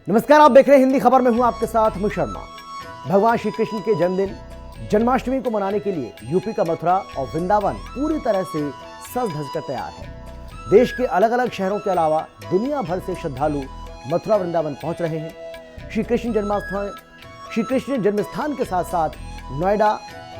नमस्कार, आप देख रहे हैं हिंदी खबर में हूं आपके साथ अमित शर्मा। भगवान श्री कृष्ण के जन्मदिन जन्माष्टमी को मनाने के लिए यूपी का मथुरा और वृंदावन पूरी तरह से सज धज कर तैयार है। देश के अलग अलग शहरों के अलावा दुनिया भर से श्रद्धालु मथुरा वृंदावन पहुंच रहे हैं। श्री कृष्ण जन्मस्थान के साथ साथ नोएडा,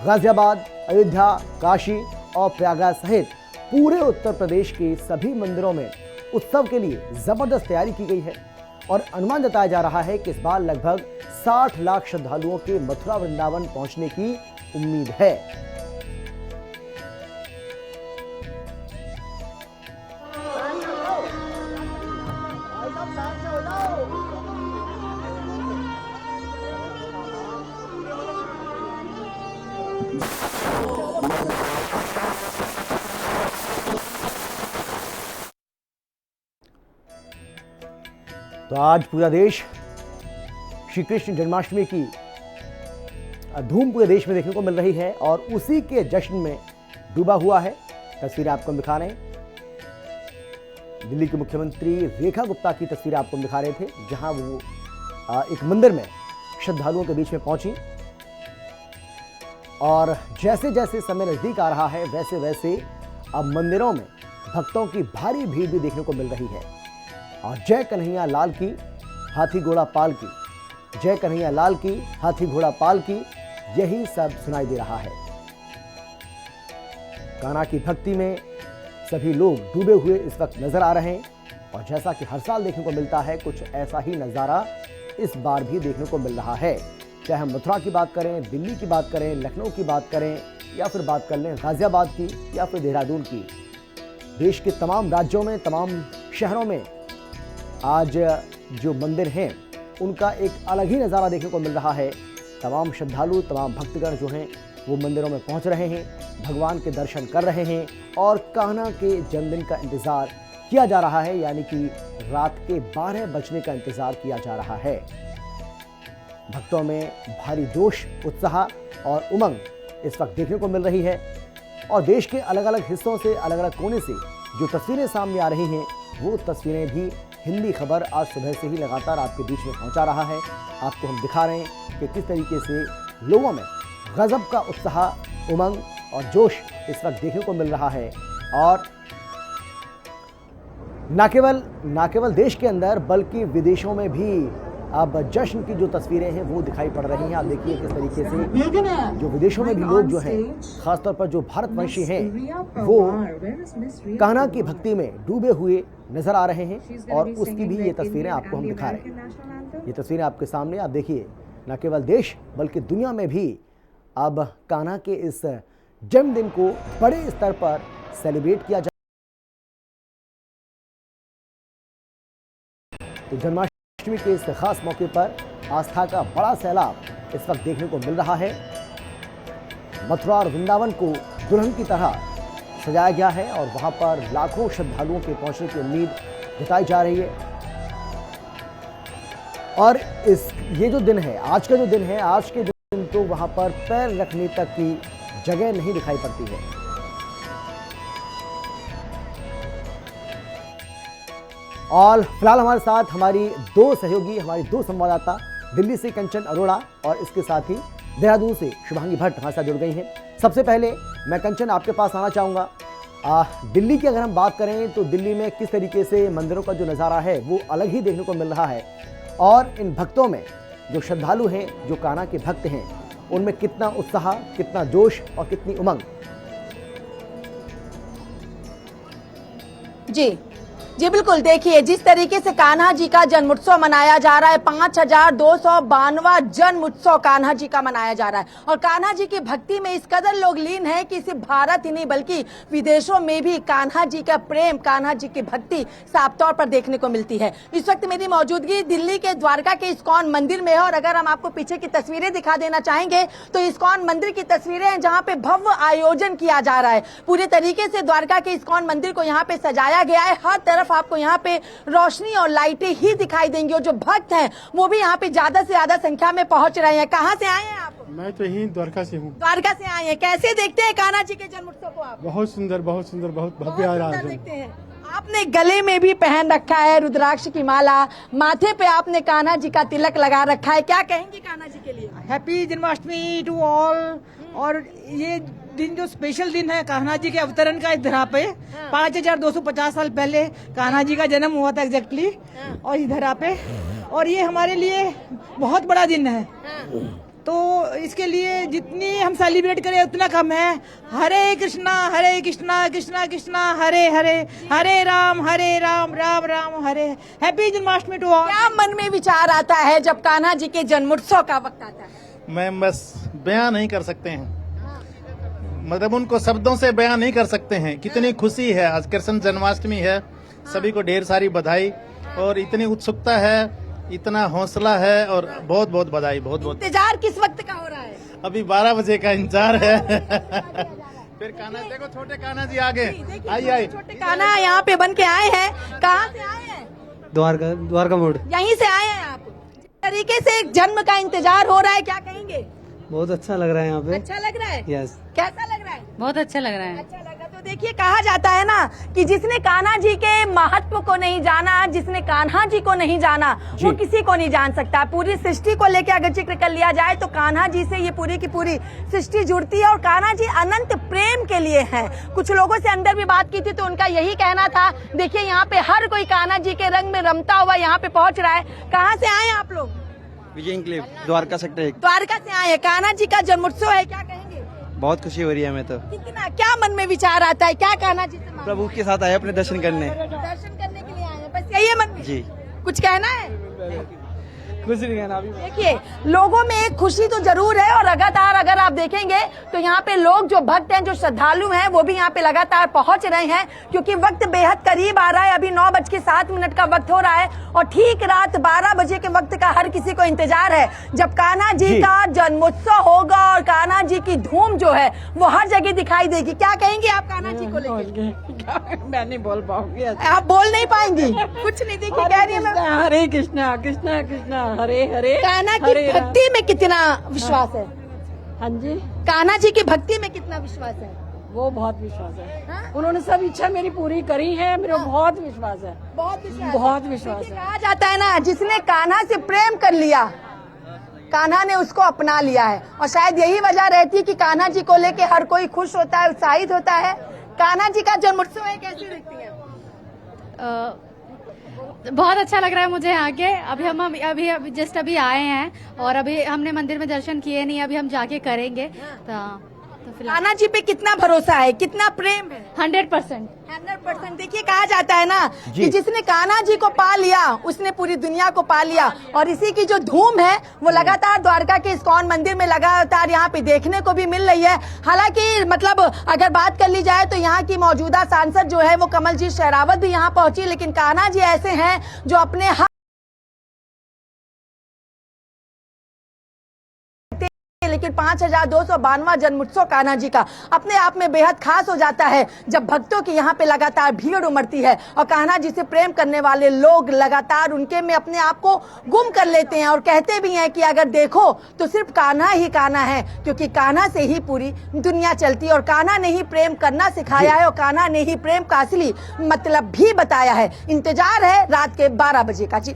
गाजियाबाद, अयोध्या, काशी और प्रयागराज सहित पूरे उत्तर प्रदेश के सभी मंदिरों में उत्सव के लिए जबरदस्त तैयारी की गई है और अनुमान जताया जा रहा है कि इस बार लगभग 60 लाख श्रद्धालुओं के मथुरा वृंदावन पहुंचने की उम्मीद है। तो आज पूरा देश श्री कृष्ण जन्माष्टमी की धूम पूरे देश में देखने को मिल रही है और उसी के जश्न में डूबा हुआ है। तस्वीरें आपको हम दिखा रहे हैं। दिल्ली के मुख्यमंत्री रेखा गुप्ता की तस्वीरें आपको हम दिखा रहे थे, जहां वो एक मंदिर में श्रद्धालुओं के बीच में पहुंची और जैसे जैसे समय नजदीक आ रहा है वैसे वैसे अब मंदिरों में भक्तों की भारी भीड़ भी देखने को मिल रही है। और जय कन्हैया लाल की हाथी घोड़ा पाल की, जय कन्हैया लाल की हाथी घोड़ा पाल की, यही सब सुनाई दे रहा है। कान्हा की भक्ति में सभी लोग डूबे हुए इस वक्त नजर आ रहे हैं और जैसा कि हर साल देखने को मिलता है, कुछ ऐसा ही नजारा इस बार भी देखने को मिल रहा है। चाहे हम मथुरा की बात करें, दिल्ली की बात करें, लखनऊ की बात करें या फिर बात कर लें गाजियाबाद की या फिर देहरादून की, देश के तमाम राज्यों में, तमाम शहरों में आज जो मंदिर हैं उनका एक अलग ही नज़ारा देखने को मिल रहा है। तमाम श्रद्धालु, तमाम भक्तगण जो हैं वो मंदिरों में पहुंच रहे हैं, भगवान के दर्शन कर रहे हैं और कान्हा के जन्मदिन का इंतज़ार किया जा रहा है, यानी कि रात के 12 बजने का इंतज़ार किया जा रहा है। भक्तों में भारी जोश, उत्साह और उमंग इस वक्त देखने को मिल रही है और देश के अलग अलग हिस्सों से, अलग अलग कोने से जो तस्वीरें सामने आ रही हैं वो तस्वीरें भी हिंदी खबर आज सुबह से ही लगातार आपके बीच में पहुंचा रहा है। आपको हम दिखा रहे हैं कि किस तरीके से लोगों में गजब का उत्साह, उमंग और जोश इस वक्त देखने को मिल रहा है। और न केवल देश के अंदर बल्कि विदेशों में भी अब जश्न की जो तस्वीरें हैं वो दिखाई पड़ रही हैं। आप देखिए किस तरीके से जो विदेशों में भी लोग जो हैं, खासतौर पर जो भारतवंशी हैं, वो कान्हा की भक्ति में डूबे हुए नजर आ रहे हैं और उसकी भी ये तस्वीरें आपको हम दिखा रहे हैं। ये तस्वीरें आपके सामने आप देखिए, न केवल देश बल्कि दुनिया में भी अब कान्हा के इस जन्मदिन को बड़े स्तर पर सेलिब्रेट किया जा। तो जन्माष्टमी के इस खास मौके पर आस्था का बड़ा सैलाब इस वक्त देखने को मिल रहा है। मथुरा और वृंदावन को दुल्हन की तरह सजाया गया है और वहां पर लाखों श्रद्धालुओं के पहुंचने की उम्मीद जताई जा रही है। और ये जो दिन है, आज का जो दिन है, आज के दिन तो वहां पर पैर रखने तक की जगह नहीं दिखाई पड़ती है। और फिलहाल हमारे साथ हमारी दो सहयोगी, हमारी दो संवाददाता, दिल्ली से कंचन अरोड़ा और इसके साथ ही देहरादून से शुभांगी भट्ट हमारे साथ जुड़ गई हैं। सबसे पहले मैं कंचन आपके पास आना चाहूँगा। दिल्ली की अगर हम बात करें तो दिल्ली में किस तरीके से मंदिरों का जो नज़ारा है वो अलग ही देखने को मिल रहा है और इन भक्तों में जो श्रद्धालु हैं, जो कान्हा के भक्त हैं, उनमें कितना उत्साह, कितना जोश और कितनी उमंग। जी बिल्कुल, देखिए जिस तरीके से कान्हा जी का जन्मोत्सव मनाया जा रहा है, 5292वां जन्मोत्सव कान्हा जी का मनाया जा रहा है और कान्हा जी की भक्ति में इस कदर लोग लीन हैं कि सिर्फ भारत ही नहीं बल्कि विदेशों में भी कान्हा जी का प्रेम, कान्हा जी की भक्ति साफ तौर पर देखने को मिलती है। इस वक्त मेरी मौजूदगी दिल्ली के द्वारका के इस्कॉन मंदिर में है और अगर हम आपको पीछे की तस्वीरें दिखा देना चाहेंगे तो इस्कॉन मंदिर की तस्वीरें हैं जहाँ पे भव्य आयोजन किया जा रहा है। पूरे तरीके से द्वारका के इस्कॉन मंदिर को यहाँ पे सजाया गया है। हर तरफ आपको यहाँ पे रोशनी और लाइटें ही दिखाई देंगी और जो भक्त हैं वो भी यहाँ पे ज्यादा से ज्यादा संख्या में पहुंच रहे हैं। कहाँ से आए हैं आप? मैं तो यहीं द्वारका से हूँ। द्वारका से आए हैं। कैसे देखते हैं कान्हा जी के जन्मोत्सव को आप? बहुत सुंदर, बहुत सुंदर, बहुत भव्य आयोजन देखते हैं। आपने गले में भी पहन रखा है रुद्राक्ष की माला, माथे पे आपने कान्हा जी का तिलक लगा रखा है, क्या कहेंगे कान्हा जी के लिए? Happy Janmashtami to all. और ये दिन जो स्पेशल दिन है कान्हा जी के अवतरण का इस धरा पे 5250 साल पहले कान्हा जी का जन्म हुआ था एग्जैक्टली, और इस धरा पे, और ये हमारे लिए बहुत बड़ा दिन है। तो इसके लिए जितनी हम सेलिब्रेट करें उतना कम है। Hare Krishna Krishna Krishna Hare Hare, Hare Ram Ram Ram Hare. Happy Janmashtami to all. क्या मन में विचार आता है जब कान्हा जी के जन्मोत्सव का वक्त आता है? मैं बस बयां नहीं कर सकते हैं, मतलब उनको शब्दों से बयां नहीं कर सकते हैं। कितनी खुशी है, आज कृष्ण जन्माष्टमी है, सभी को ढेर सारी बधाई, और इतनी उत्सुकता है, इतना हौसला है, और बहुत बहुत बधाई, बहुत बहुत। इंतजार किस वक्त का हो रहा है? अभी 12 बजे का इंतजार है। फिर कान्हा, देखो छोटे कान्हा जी आगे, आइए। छोटे कान्हा यहाँ पे बन के आए हैं। कहाँ से आए हैं? द्वारका मोड़। यहीं से आए हैं आप? जिस तरीके से जन्म का इंतजार हो रहा है, क्या कहेंगे? बहुत अच्छा लग रहा है यहाँ पे। अच्छा लग रहा है? यस। कैसा लग रहा है? बहुत अच्छा लग रहा है। अच्छा लगा। तो देखिए, कहा जाता है ना कि जिसने कान्हा जी के महत्व को नहीं जाना, जिसने कान्हा जी को नहीं जाना, वो किसी को नहीं जान सकता। पूरी सृष्टि को लेकर अगर जिक्र कर लिया जाए तो कान्हा जी से ये पूरी की पूरी सृष्टि जुड़ती है, और कान्हा जी अनंत प्रेम के लिए हैं। कुछ लोगों से अंदर भी बात की थी तो उनका यही कहना था। देखिए, यहाँ पे हर कोई कान्हा जी के रंग में रमता हुआ यहाँ पे पहुंच रहा है। कहाँ से आए आप लोग? विजय इंक्लेव, द्वारका सेक्टर 1। द्वारका से आए हैं। कान्हा जी का जन्मोत्सव है, क्या कहेंगे? बहुत खुशी हो रही है हमें तो। कितना, क्या मन में विचार आता है, क्या कान्हा जी से मांगना? प्रभु के साथ आए अपने दर्शन करने। दर्शन करने के लिए आए हैं, बस यही है मन में? जी। कुछ कहना है? कुछ नहीं कहना अभी। देखिए, लोगों में एक खुशी तो जरूर है, और लगातार अगर आप देखेंगे तो यहाँ पे लोग जो भक्त हैं, जो श्रद्धालु हैं, वो भी यहाँ पे लगातार पहुंच रहे हैं, क्योंकि वक्त बेहद करीब आ रहा है। अभी 9:07 का वक्त हो रहा है, और ठीक रात 12 बजे के वक्त का हर किसी को इंतजार है, जब कान्हा जी का जन्मोत्सव होगा, और कान्हा जी की धूम जो है वो हर जगह दिखाई देगी। क्या कहेंगे आप कान्हा जी को लेकर? मैं नहीं बोल पाऊंगी। आप बोल नहीं पाएंगी? कुछ नहीं। देखिए, कह रही है मैं, हरे कृष्णा कृष्णा कृष्णा हरे हरे। कान्हा की भक्ति में कितना विश्वास है? हाँ जी, कान्हा जी की भक्ति में कितना विश्वास है? वो बहुत विश्वास है। हाँ? उन्होंने सब इच्छा मेरी पूरी करी है, मेरा बहुत विश्वास है। बहुत विश्वास, बहुत विश्वास देखिए, है। कहा जाता है ना, जिसने कान्हा से प्रेम कर लिया, कान्हा ने उसको अपना लिया है। और शायद यही वजह रहती है कि कान्हा जी को लेके हर कोई खुश होता है, उत्साहित होता है। कान्हा जी का जन्मोत्सव है, कैसी देखती हैं? बहुत अच्छा लग रहा है मुझे यहाँ के। अभी हम अभी जस्ट अभी आए हैं, और अभी हमने मंदिर में दर्शन किए नहीं, अभी हम जाके करेंगे। तो फिलहाल कान्हा जी पे कितना भरोसा है, कितना प्रेम है? 100%। 100%। देखिए, कहा जाता है ना कि जिसने कान्हा जी को पा लिया, उसने पूरी दुनिया को पा लिया। और इसी की जो धूम है वो लगातार द्वारका के इस्कॉन मंदिर में लगातार यहाँ पे देखने को भी मिल रही है। हालांकि मतलब अगर बात कर ली जाए तो यहाँ की मौजूदा सांसद जो है वो कमलजीत शेरावत भी यहाँ पहुंची, लेकिन कान्हा जी ऐसे हैं जो अपने लेकिन 5292वां जन्मोत्सव कान्हा जी का अपने आप में बेहद खास हो जाता है, जब भक्तों की यहाँ पे लगातार भीड़ उमड़ती है, और कान्हा जी से प्रेम करने वाले लोग लगातार उनके में अपने आप को गुम कर लेते हैं, और कहते भी हैं कि अगर देखो तो सिर्फ कान्हा ही कान्हा है, क्योंकि कान्हा से ही पूरी दुनिया चलती है, और कान्हा ने ही प्रेम करना सिखाया है, और कान्हा ने ही प्रेम का असली मतलब भी बताया है। इंतजार है रात के 12 बजे का। जी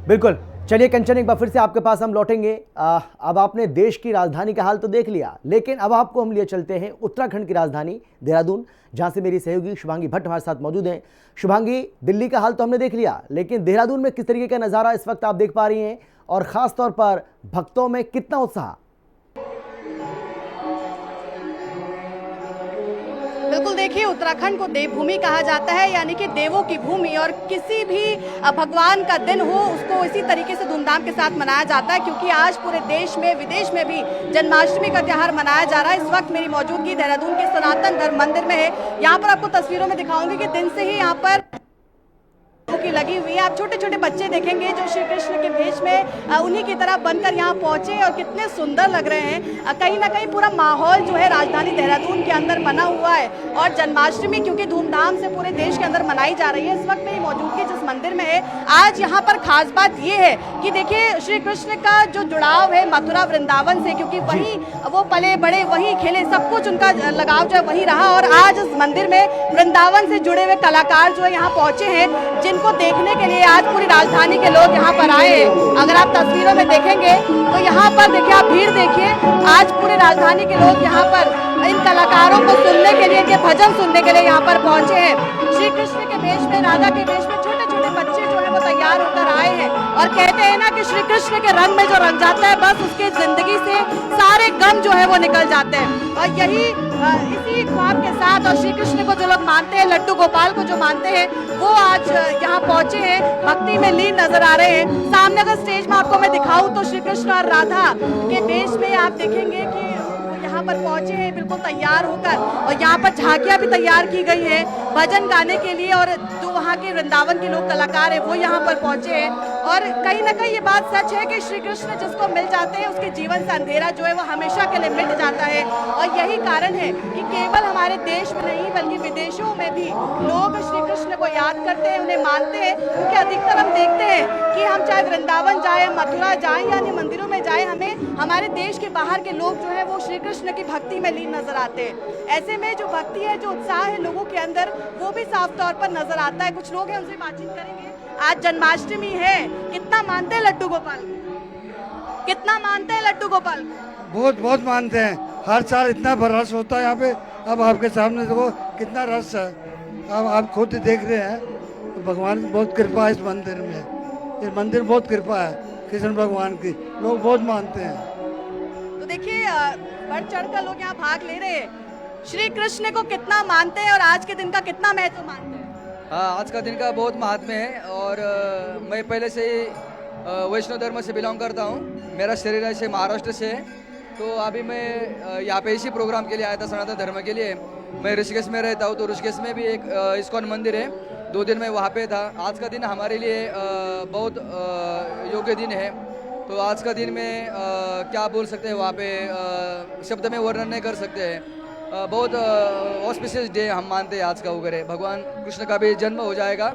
बिल्कुल। चलिए कंचन, एक बार फिर से आपके पास हम लौटेंगे। अब आपने देश की राजधानी का हाल तो देख लिया, लेकिन अब आपको हम लिए चलते हैं उत्तराखंड की राजधानी देहरादून, जहां से मेरी सहयोगी शुभांगी भट्ट हमारे साथ मौजूद हैं। शुभांगी, दिल्ली का हाल तो हमने देख लिया, लेकिन देहरादून में किस तरीके का नज़ारा इस वक्त आप देख पा रही हैं, और ख़ास तौर पर भक्तों में कितना उत्साह? बिल्कुल, देखिए, उत्तराखंड को देवभूमि कहा जाता है, यानी कि देवों की भूमि, और किसी भी भगवान का दिन हो उसको इसी तरीके से धूमधाम के साथ मनाया जाता है, क्योंकि आज पूरे देश में विदेश में भी जन्माष्टमी का त्योहार मनाया जा रहा है। इस वक्त मेरी मौजूदगी देहरादून के सनातन धर्म मंदिर में है। यहाँ पर आपको तस्वीरों में दिखाऊंगी कि दिन से ही यहाँ पर की लगी हुई है। आप छोटे छोटे बच्चे देखेंगे जो श्री कृष्ण के भेष में उन्हीं की तरह बनकर यहाँ पहुंचे, और कितने सुंदर लग रहे हैं। कहीं ना कहीं पूरा माहौल जो है राजधानी देहरादून के अंदर बना हुआ है, और जन्माष्टमी क्योंकि धूमधाम से पूरे देश के अंदर मनाई जा रही है। इस वक्त मेरी मौजूदगी जिस मंदिर में है। आज यहाँ पर खास बात ये है कि देखिए श्री कृष्ण का जो जुड़ाव है मथुरा वृंदावन से, क्योंकि वहीं वो पले बड़े, वहीं खेले, सब कुछ उनका लगाव जो है वहीं रहा। और आज इस मंदिर में वृंदावन से जुड़े हुए कलाकार जो है यहाँ पहुंचे हैं, जिनको देखने के लिए आज पूरी राजधानी के लोग यहाँ पर आए हैं। अगर आप तस्वीरों में देखेंगे तो यहाँ पर देखिए, आप भीड़ देखिए, आज पूरे राजधानी के लोग यहाँ पर इन कलाकारों को सुनने के लिए, इनके भजन सुनने के लिए यहाँ पर पहुंचे हैं। श्री कृष्ण के वेश में, राधा के वेश में छोटे छोटे बच्चे जो है वो तैयार होकर आए हैं और कहते हैं ना कि श्री कृष्ण के रंग में जो रंग जाता है, बस उसकी जिंदगी से सारे गम जो है वो निकल जाते हैं। और यही इसी ख्वाब के साथ, और श्री कृष्ण को जो लोग मानते हैं, लड्डू गोपाल को जो मानते हैं, वो आज यहाँ पहुंचे हैं, भक्ति में लीन नजर आ रहे हैं। सामने अगर स्टेज में आपको मैं दिखाऊं तो श्री कृष्ण और राधा के वेश में आप देखेंगे कि यहाँ पर पहुंचे हैं बिल्कुल तैयार होकर, और यहाँ पर झांकियां भी तैयार की गई है भजन गाने के लिए। और जो वहाँ के वृंदावन के लोग कलाकार हैं वो यहाँ पर पहुंचे हैं। और कहीं ना कहीं ये बात सच है कि श्री कृष्ण जिसको मिल जाते हैं उसके जीवन से अंधेरा जो है वो हमेशा के लिए मिट जाता है। और यही कारण है कि केवल हमारे देश में नहीं बल्कि विदेशों में भी लोग श्री कृष्ण को याद करते हैं, उन्हें मानते हैं। क्योंकि अधिकतर हम देखते हैं कि हम चाहे वृंदावन जाए, मथुरा जाए या अन्य मंदिरों में जाए, हमें हमारे देश के बाहर के लोग जो है वो श्री कृष्ण की भक्ति में लीन नजर आते हैं। ऐसे में जो भक्ति है, जो उत्साह है लोगों के अंदर, वो भी साफ तौर पर नजर आता है। कुछ लोग हैं, उनसे बातचीत करेंगे। आज जन्माष्टमी है, कितना मानते हैं लड्डू गोपाल को? कितना मानते हैं लड्डू गोपाल को? बहुत बहुत मानते हैं। हर साल इतना रस होता है यहाँ पे। अब आपके सामने देखो कितना रस है, अब आप खुद देख रहे हैं। भगवान की बहुत कृपा है इस मंदिर में। ये मंदिर बहुत कृपा है कृष्ण भगवान की, लोग बहुत मानते हैं। तो देखिए, बढ़ चढ़ कर लोग यहाँ भाग ले रहे हैं। श्री कृष्ण को कितना मानते हैं और आज के दिन का कितना महत्व मानते हैं? हाँ, आज का दिन का बहुत महात्म्य है। और मैं पहले से ही वैष्णव धर्म से बिलोंग करता हूँ। मेरा शरीर ऐसे महाराष्ट्र से है। तो अभी मैं यहाँ पे इसी प्रोग्राम के लिए आया था, सनातन धर्म के लिए। मैं ऋषिकेश में रहता हूँ, तो ऋषिकेश में भी एक इस्कॉन मंदिर है। 2 दिन मैं वहाँ पे था। आज का दिन हमारे लिए बहुत योग्य दिन है। तो आज का दिन में क्या बोल सकते हैं, वहाँ पे शब्द में वर्णन नहीं कर सकते हैं। बहुत ऑस्पिशियस डे हम मानते हैं आज का वगैरह। भगवान कृष्ण का भी जन्म हो जाएगा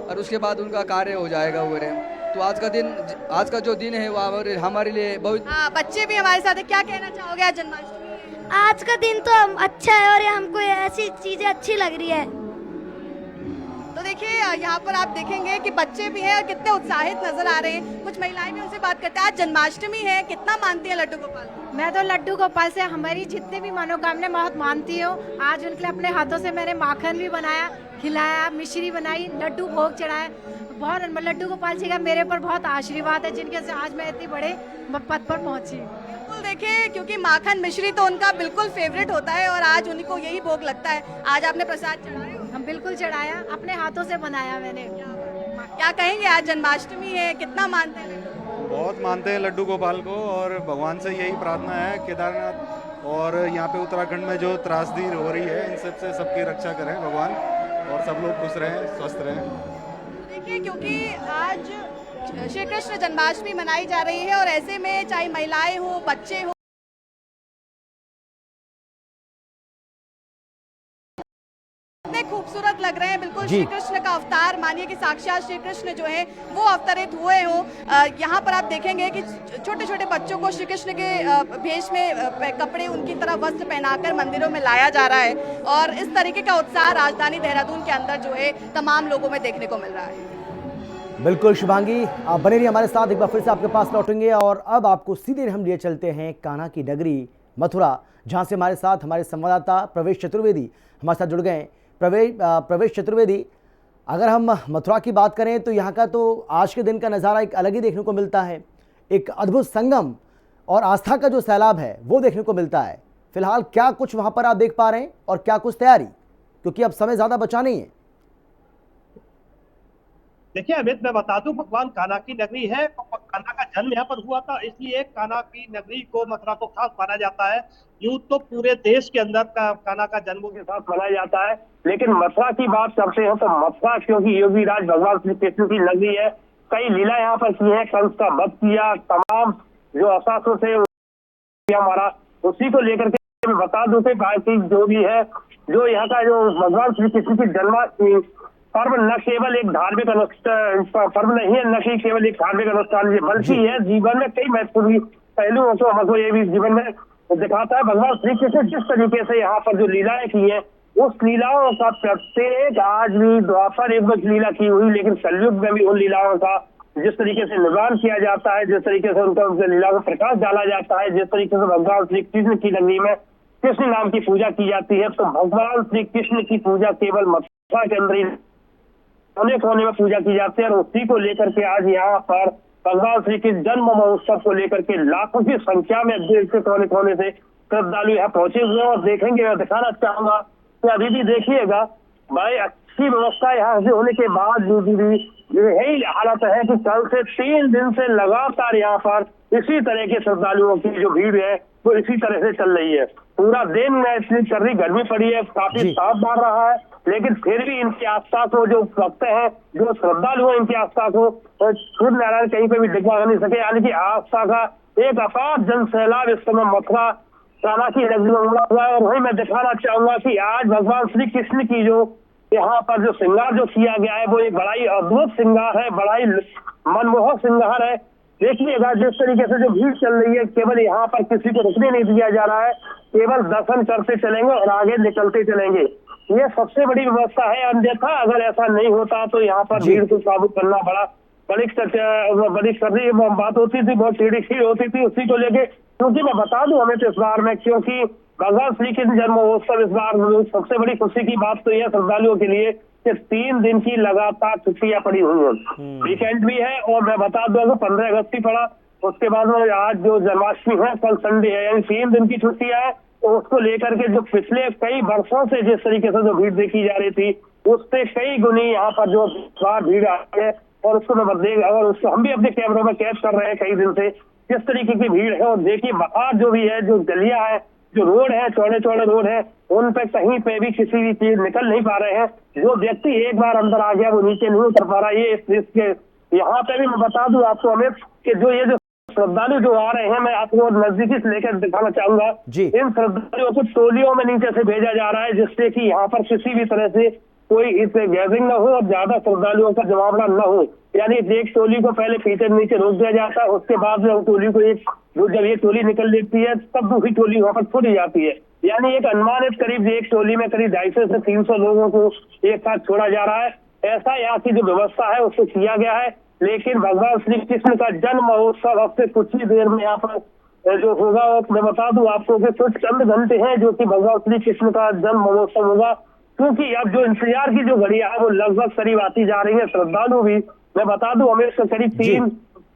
और उसके बाद उनका कार्य हो जाएगा वगैरह। तो आज का दिन, आज का जो दिन है वो हमारे लिए बहुत। हाँ, बच्चे भी हमारे साथ हैं। क्या कहना चाहोगे आज जन्माष्टमी? आज का दिन तो अच्छा है और हमको ऐसी चीजें अच्छी लग रही है। तो देखिए, यहाँ पर आप देखेंगे कि बच्चे भी हैं और कितने उत्साहित नजर आ रहे हैं। कुछ महिलाएं भी उनसे बात करते हैं। आज जन्माष्टमी है, कितना मानती है लड्डू गोपाल? मैं तो लड्डू गोपाल से हमारी जितनी भी मनोकामना बहुत मानती हूँ। आज उनके लिए अपने हाथों से मैंने माखन भी बनाया, खिलाया, मिश्री बनाई, लड्डू भोग चढ़ाया। बहुत लड्डू गोपाल जी का मेरे पर बहुत आशीर्वाद है, जिनके से आज मैं इतनी बड़े पद पर पहुंची। बिल्कुल, देखिए, क्योंकि माखन मिश्री तो उनका बिल्कुल फेवरेट होता है और आज उन्हीं को यही भोग लगता है। आज आपने प्रसाद चढ़ाया? हम बिल्कुल चढ़ाया, अपने हाथों से बनाया मैंने। क्या कहेंगे, आज जन्माष्टमी है, कितना मानते हैं? बहुत मानते हैं लड्डू गोपाल को और भगवान से यही प्रार्थना है केदारनाथ और यहाँ पे उत्तराखंड में जो त्रासदी हो रही है, इन सब से सबकी रक्षा करें भगवान, और सब लोग खुश रहें, स्वस्थ रहें। देखिए, क्योंकि आज श्री कृष्ण जन्माष्टमी मनाई जा रही है और ऐसे में चाहे महिलाएं हो, बच्चे हो, कितने खूबसूरत लग रहे हैं। बिल्कुल श्री कृष्ण का अवतार मानिए कि साक्षात श्री कृष्ण जो है वो अवतरित हुए हो। यहाँ पर आप देखेंगे कि छोटे छोटे बच्चों को श्री कृष्ण के भेष में कपड़े, उनकी तरह वस्त्र पहनाकर मंदिरों में लाया जा रहा है। और इस तरीके का उत्साह राजधानी देहरादून के अंदर जो है तमाम लोगों में देखने को मिल रहा है। बिल्कुल शुभांगी, आप बने रहिए हमारे साथ। एक बार फिर से आपके पास लौटेंगे और अब आपको सीधे हम लिए चलते हैं कान्हा की नगरी मथुरा, जहां से हमारे साथ हमारे संवाददाता प्रवेश चतुर्वेदी हमारे साथ जुड़ गए। प्रवेश चतुर्वेदी, अगर हम मथुरा की बात करें तो यहाँ का तो आज के दिन का नज़ारा एक अलग ही देखने को मिलता है। एक अद्भुत संगम और आस्था का जो सैलाब है वो देखने को मिलता है। फिलहाल क्या कुछ वहाँ पर आप देख पा रहे हैं और क्या कुछ तैयारी, क्योंकि अब समय ज़्यादा बचा नहीं है। देखिए अमित, मैं बता दूं, भगवान कान्हा की नगरी है। कान्हा का जन्म यहाँ पर हुआ था, इसलिए कान्हा की नगरी को, मथुरा को खास माना जाता है। यूं तो पूरे देश के अंदर कान्हा का जन्म के साथ मनाया जाता है, लेकिन मथुरा की बात करते हैं तो मथुरा क्योंकि योगीराज भगवान श्री कृष्ण की नगरी है। कई लीला यहाँ पर की है, कंस का वध किया, तमाम जो असासों से हमारा, उसी को लेकर के मैं बता दूं कि भारतीय जो भी है, जो यहाँ का जो भगवान श्री कृष्ण की जन्माष्टमी पर्व न केवल एक धार्मिक अनुष्ठान पर्व नहीं है, न कि केवल एक धार्मिक अनुष्ठान है, बल्कि ये जीवन में कई महत्वपूर्ण पहलुओं को हमको ये भी जीवन में दिखाता है। भगवान श्री कृष्ण जिस तरीके से यहाँ पर जो लीलाएं की है, उस लीलाओं का प्रत्येक आज भी द्वापर युग में लीला की हुई, लेकिन कलयुग में भी उन लीलाओं का जिस तरीके से निर्माण किया जाता है, जिस तरीके से उनका लीला को प्रकाश डाला जाता है, जिस तरीके से भगवान श्री कृष्ण की नगरी में कृष्ण नाम की पूजा की जाती है, तो भगवान श्री कृष्ण की पूजा केवल मथुरा के अंदर ही कोने कोने में पूजा की जाती है। और उसी को लेकर के आज यहाँ पर भगवान श्री कृष्ण जन्म महोत्सव को लेकर के लाखों की संख्या में देश के कोने कोने से श्रद्धालु यहाँ पहुंचे हुए हैं। और देखेंगे, मैं दिखाना चाहूंगा कि अभी भी देखिएगा बड़ी अच्छी व्यवस्था यहाँ से होने के बाद भी यही हालत है कि कल से 3 दिन से लगातार यहाँ पर इसी तरह के श्रद्धालुओं की जो भीड़ है वो इसी तरह से चल रही है। पूरा दिन इतनी चल रही गर्मी पड़ी है, काफी ताप मार रहा है, लेकिन फिर भी इनके आसपास वो जो भक्त हैं, जो श्रद्धालु हैं, इनके आसपास वो सूर्य नारायण कहीं पे भी दिखा नहीं सके। यानी कि आस्था का एक अपार जन सैलाब इस समय मथुरा कान्हा की नगरी में उमड़ा हुआ है। और वही मैं दिखाना चाहूंगा कि आज भगवान श्री कृष्ण की जो यहाँ पर जो श्रृंगार जो किया गया है वो एक बड़ा ही अद्भुत श्रृंगार है, बड़ा ही मनमोहक श्रृंगार है। देखिएगा जिस तरीके से जो भीड़ चल रही है, केवल यहाँ पर किसी को रुकने नहीं दिया जा रहा है, केवल दर्शन करते चलेंगे और आगे निकलते चलेंगे। ये सबसे बड़ी व्यवस्था है। अन्यथा अगर ऐसा नहीं होता तो यहाँ पर भीड़ को काबू करना बड़ी सर्दी बात होती थी, बहुत टेढ़ी होती थी उसी को लेके। क्योंकि मैं बता दूं हमें तो इस बार में, क्योंकि भगवान श्री कृष्ण जन्म महोत्सव इस बार सबसे बड़ी खुशी की बात तो यह श्रद्धालुओं के लिए कि 3 दिन की लगातार छुट्टियां पड़ी हुई हैं। वीकेंड भी है और मैं बता दूं अगर 15 अगस्त की पड़ा, उसके बाद में आज जो जन्माष्टमी है, कल संडे है, यानी 3 दिन की छुट्टियां है। तो उसको लेकर के जो पिछले कई वर्षों से जिस तरीके से जो भीड़ देखी जा रही थी, उससे कई गुनी यहाँ पर जो भीड़ आ रही है। और उसको मैं और उसको हम भी अपने कैमरों में कैद कर रहे हैं कई दिन से, किस तरीके की भीड़ है। और देखिए बाहर जो भी है, जो गलियां है, जो रोड है, चौड़े चौड़े रोड है, उन पे कहीं पे भी किसी भी चीज निकल नहीं पा रहे हैं। जो व्यक्ति एक बार अंदर आ गया वो नीचे नहीं उतर पा रहा है। ये यहाँ पे भी मैं बता दूं आपको अमित कि जो ये जो श्रद्धालु जो आ रहे हैं, मैं आपको नजदीकी से लेकर दिखाना चाहूंगा। इन श्रद्धालुओं को टोलियों में नीचे से भेजा जा रहा है, जिससे कि यहाँ पर किसी भी तरह से कोई इससे गैदरिंग न हो और ज्यादा श्रद्धालुओं का जमावड़ा न हो। यानी एक टोली को पहले पीछे नीचे रोक दिया जाता है, उसके बाद में टोली को जब ये टोली निकल लेती है तब दूसरी टोली वहां पर छोड़ी जाती है। यानी एक अनुमानित करीब एक टोली में करीब 250 से 300 लोगों को एक साथ छोड़ा जा रहा है। ऐसा यहाँ की जो व्यवस्था है उसको किया गया है। लेकिन भगवान श्री कृष्ण का जन्म महोत्सव अब से कुछ ही देर में यहाँ पर जो होगा, मैं बता दूं आपको कि कुछ चंद घंटे हैं जो कि भगवान श्री कृष्ण का जन्म महोत्सव होगा। क्योंकि अब जो इंतजार की जो घड़ियां है वो लगभग करीब आती जा रही है। श्रद्धालु भी मैं बता दूं हमें करीब 3,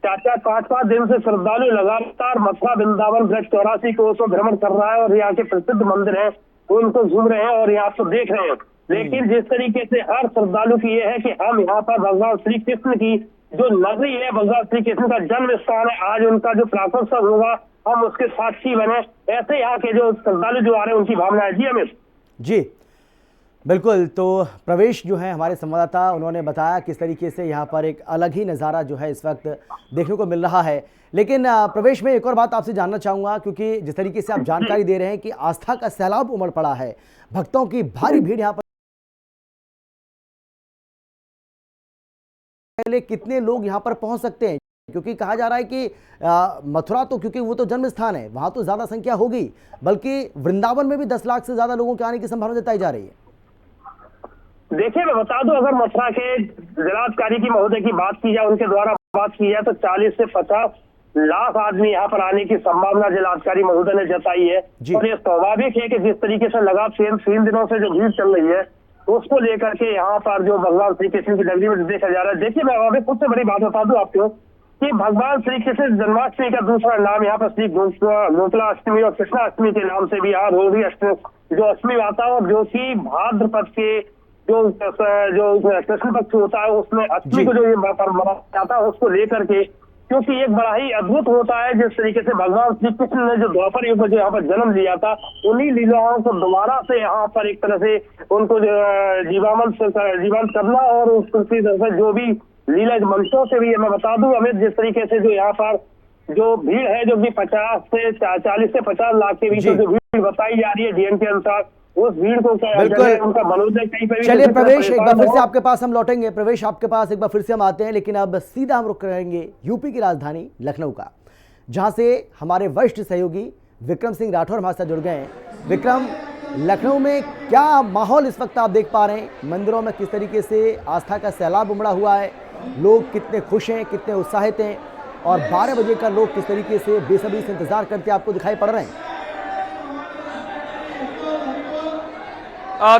4, 5 दिन से श्रद्धालु लगातार मथुरा वृंदावन ब्रज 84 को भ्रमण कर रहा है और यहाँ के प्रसिद्ध मंदिर है उनको घूम रहे हैं और यहाँ पर देख रहे हैं। लेकिन जिस तरीके से हर श्रद्धालु की ये है कि हम यहाँ पर भगवान श्री कृष्ण की जो नगरी है, भगवान श्री कृष्ण का जन्म स्थान है, आज उनका जो प्राकोत्सव होगा हम उसके साक्षी बने। ऐसे यहाँ के जो श्रद्धालु जो आ रहे हैं उनकी भावना है। जी अमित जी बिल्कुल। तो प्रवेश जो है हमारे संवाददाता, उन्होंने बताया किस तरीके से यहाँ पर एक अलग ही नज़ारा जो है इस वक्त देखने को मिल रहा है। लेकिन प्रवेश में एक और बात आपसे जानना चाहूँगा, क्योंकि जिस तरीके से आप जानकारी दे रहे हैं कि आस्था का सैलाब उमड़ पड़ा है, भक्तों की भारी भीड़ यहाँ पर, पहले कितने लोग यहाँ पर पहुँच सकते हैं? क्योंकि कहा जा रहा है कि मथुरा तो क्योंकि वो तो जन्म स्थान है, वहाँ तो ज़्यादा संख्या होगी, बल्कि वृंदावन में भी 10 लाख से ज़्यादा लोगों के आने की संभावना जताई जा रही है। देखिए मैं बता दूं, अगर मथुरा के जिलाधिकारी की महोदय की बात की जाए, उनके द्वारा बात की जाए, तो 40 से 50 लाख आदमी यहाँ पर आने की संभावना जिलाधिकारी महोदय ने जताई है। और ये स्वाभाविक है कि जिस तरीके से लगातार 3 दिनों से जो भीड़ चल रही है उसको लेकर के यहाँ पर जो भगवान श्री कृष्ण की नगरी में देखा जा रहा है। देखिए मैं अभी सबसे बड़ी बात बता दूं आपको कि भगवान श्री कृष्ण जन्माष्टमी का दूसरा नाम यहाँ पर श्री गोकुलाष्टमी और कृष्णाष्टमी के नाम से भी यहाँ रोहिणी अष्टमी जो अष्टमी आता है, और जो की भाद्रपद के जो कृष्ण पक्ष होता है उसमें अष्टमी को जो ये मनाया जाता है उसको लेकर के, क्योंकि एक बड़ा ही अद्भुत होता है जिस तरीके से भगवान श्री कृष्ण ने जो द्वापर युग में जो यहाँ पर जन्म लिया था, उन्हीं लीलाओं को दोबारा से यहाँ पर एक तरह से उनको जीवंत करना और उसकी तरह से जो भी लीला मंचों से भी मैं बता दूं अमित, जिस तरीके से जो यहाँ पर जो भीड़ है जो कि 40 से 50 लाख के बीच जो भीड़ बताई जा रही है डीएम के अनुसार, उस भीड़ को क्या बिल्कुल। उनका बलोदय कहीं पे भी चलिए किसी तरह प्रवेश, एक बार फिर परेशान से हो। आपके पास हम लौटेंगे। प्रवेश, आपके पास एक बार फिर से हम आते हैं, लेकिन अब सीधा हम रुक करेंगे यूपी की राजधानी लखनऊ का, जहां से हमारे वरिष्ठ सहयोगी विक्रम सिंह राठौर हमारे साथ जुड़ गए हैं। विक्रम, लखनऊ में क्या माहौल इस वक्त आप देख पा रहे हैं? मंदिरों में किस तरीके से आस्था का सैलाब उमड़ा हुआ है, लोग कितने खुश हैं, कितने उत्साहित हैं, और 12 बजे का लोग किस तरीके से बेसब्री से इंतजार करते आपको दिखाई पड़ रहे हैं?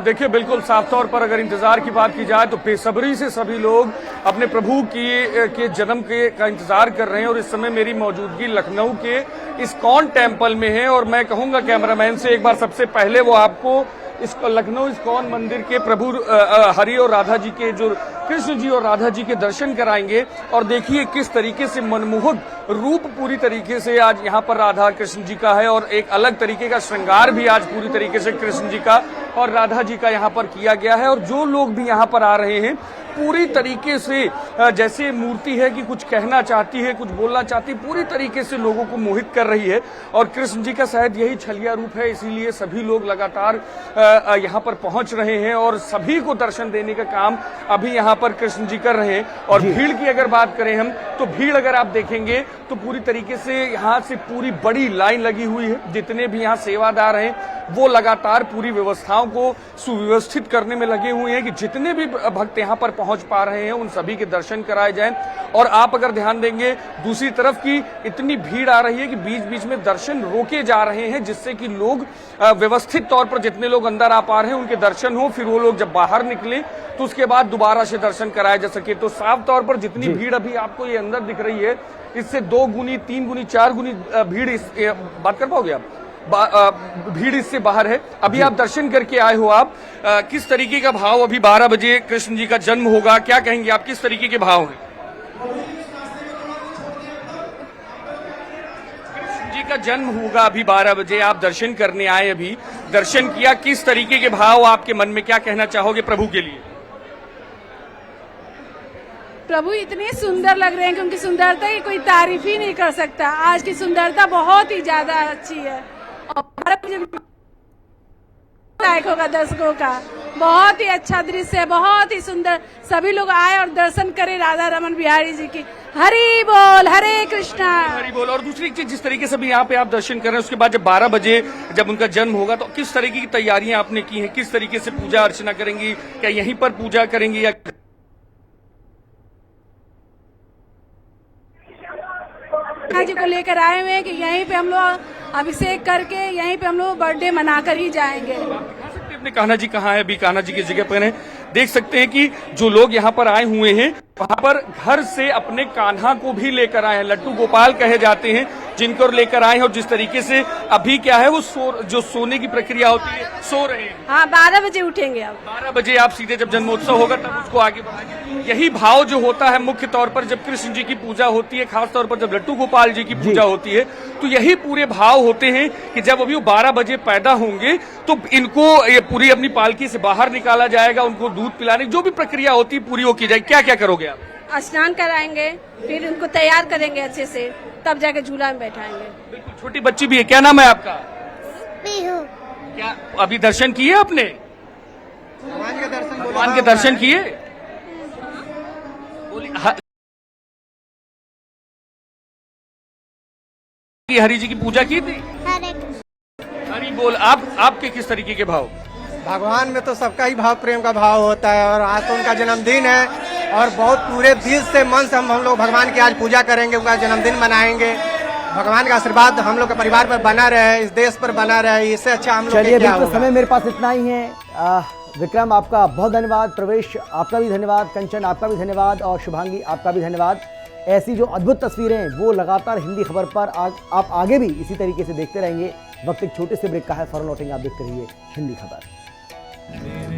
देखिए, बिल्कुल साफ तौर पर अगर इंतजार की बात की जाए तो बेसब्री से सभी लोग अपने प्रभु के जन्म का इंतजार कर रहे हैं। और इस समय मेरी मौजूदगी लखनऊ के इस्कॉन टेम्पल में है, और मैं कहूंगा कैमरामैन से एक बार सबसे पहले वो आपको इस लखनऊ इस्कॉन मंदिर के प्रभु हरि और राधा जी के, जो कृष्ण जी और राधा जी के दर्शन कराएंगे। और देखिए किस तरीके से मनमोहक रूप पूरी तरीके से आज यहाँ पर राधा कृष्ण जी का है, और एक अलग तरीके का श्रृंगार भी आज पूरी तरीके से कृष्ण जी का और राधा जी का यहाँ पर किया गया है। और जो लोग भी यहाँ पर आ रहे हैं पूरी तरीके से जैसे मूर्ति है कि कुछ कहना चाहती है, कुछ बोलना चाहती है, पूरी तरीके से लोगों को मोहित कर रही है। और कृष्ण जी का शायद यही छलिया रूप है, इसीलिए सभी लोग लगातार यहाँ पर पहुंच रहे हैं और सभी को दर्शन देने का काम अभी यहाँ पर कृष्ण जी कर रहे हैं। और भीड़ की अगर बात करें हम, तो भीड़ अगर आप देखेंगे तो पूरी तरीके से यहाँ से पूरी बड़ी लाइन लगी हुई है। जितने भी यहाँ सेवादार हैं वो लगातार पूरी व्यवस्थाओं को सुव्यवस्थित करने में लगे हुए हैं कि जितने भी भक्त यहाँ पर पहुंच पा रहे हैं उन सभी के दर्शन कराए जाएं। और आप अगर ध्यान देंगे दूसरी तरफ की इतनी भीड़ आ रही है कि बीच बीच में दर्शन रोके जा रहे हैं, जिससे कि लोग व्यवस्थित तौर पर जितने लोग अंदर आ पा रहे हैं उनके दर्शन हो, फिर वो लोग जब बाहर निकले तो उसके बाद दोबारा से दर्शन कराया जा सके। तो साफ तौर पर जितनी भीड़ अभी आपको ये अंदर दिख रही है, इससे 2 गुनी 3 गुनी 4 गुनी भीड़ बात कर पाओगे आप? भीड़ इससे बाहर है। अभी आप दर्शन करके आए हो, आप किस तरीके का भाव? अभी 12 बजे कृष्ण जी का जन्म होगा, क्या कहेंगे आप, किस तरीके के भाव हैं? कृष्ण जी का जन्म होगा अभी 12 बजे, आप दर्शन करने आए, अभी दर्शन किया, किस तरीके के भाव आपके मन में, क्या कहना चाहोगे प्रभु के लिए? प्रभु इतने सुंदर लग रहे हैं कि उनकी सुंदरता की कोई तारीफ ही नहीं कर सकता। आज की सुंदरता बहुत ही ज्यादा अच्छी है और लायक होगा दर्शकों का। बहुत ही अच्छा दृश्य है, बहुत ही सुंदर। सभी लोग आए और दर्शन करें राधा रमन बिहारी जी की। हरि बोल, हरे कृष्णा, हरि बोल। और दूसरी चीज, जिस तरीके से भी यहाँ पे आप दर्शन कर रहे हैं, उसके बाद जब 12 बजे जब उनका जन्म होगा तो किस तरीके की तैयारियां आपने की हैं? किस तरीके से पूजा अर्चना करेंगी? क्या यहीं पर पूजा करेंगी या जी को लेकर आए हुए हैं कि यहीं पे हम लोग अभिषेक करके यहीं पे हम लोग बर्थडे मनाकर ही जाएंगे। अपने कान्हा जी कहाँ है? अभी कान्हा जी की जगह पर हैं, देख सकते हैं कि जो लोग यहाँ पर आए हुए हैं वहाँ पर घर से अपने कान्हा को भी लेकर आए हैं। लड्डू गोपाल कहे जाते हैं जिनको लेकर आए हैं। और जिस तरीके से अभी क्या है वो जो सोने की प्रक्रिया होती है, सो रहे हैं। हाँ, 12 बजे उठेंगे। अब 12 बजे आप सीधे जब जन्मोत्सव होगा तब उसको आगे बढ़ाएंगे। यही भाव जो होता है मुख्य तौर पर जब कृष्ण जी की पूजा होती है, खास तौर पर जब लड्डू गोपाल जी की पूजा होती है, तो यही पूरे भाव होते हैं कि जब अभी वो 12 बजे पैदा होंगे तो इनको ये पूरी अपनी पालकी से बाहर निकाला जाएगा, उनको दूध पिलाने जो भी प्रक्रिया होती है पूरी वो की जाएगी। क्या क्या करोगे आप? स्नान कराएंगे, फिर उनको तैयार करेंगे अच्छे से, तब जाके झूला में बैठाएंगे। बिल्कुल, छोटी बच्ची भी है, क्या नाम है आपका? पीहू। क्या अभी दर्शन किए आपने? भगवान के दर्शन किए? हरि जी की पूजा की थी? हरि बोल। आपके किस तरीके के भाव? भगवान में तो सबका ही भाव, प्रेम का भाव होता है। और आज तो उनका जन्मदिन है और बहुत पूरे दिल से मन से हम लोग भगवान की आज पूजा करेंगे, उनका जन्मदिन मनाएंगे। भगवान का आशीर्वाद हम लोग के परिवार पर बना रहे, इस देश पर बना रहे, इससे अच्छा हम लोग चलिए, बिल्कुल समय मेरे पास इतना ही है। विक्रम, आपका बहुत धन्यवाद। प्रवेश, आपका भी धन्यवाद। कंचन, आपका भी धन्यवाद। और शुभांगी, आपका भी धन्यवाद। ऐसी जो अद्भुत तस्वीरें हैं वो लगातार हिंदी खबर पर आप आगे भी इसी तरीके से देखते रहेंगे। वक्त एक छोटे से ब्रेक का है, फौरन लौटेंगे। आप देखते रहिए हिंदी खबर।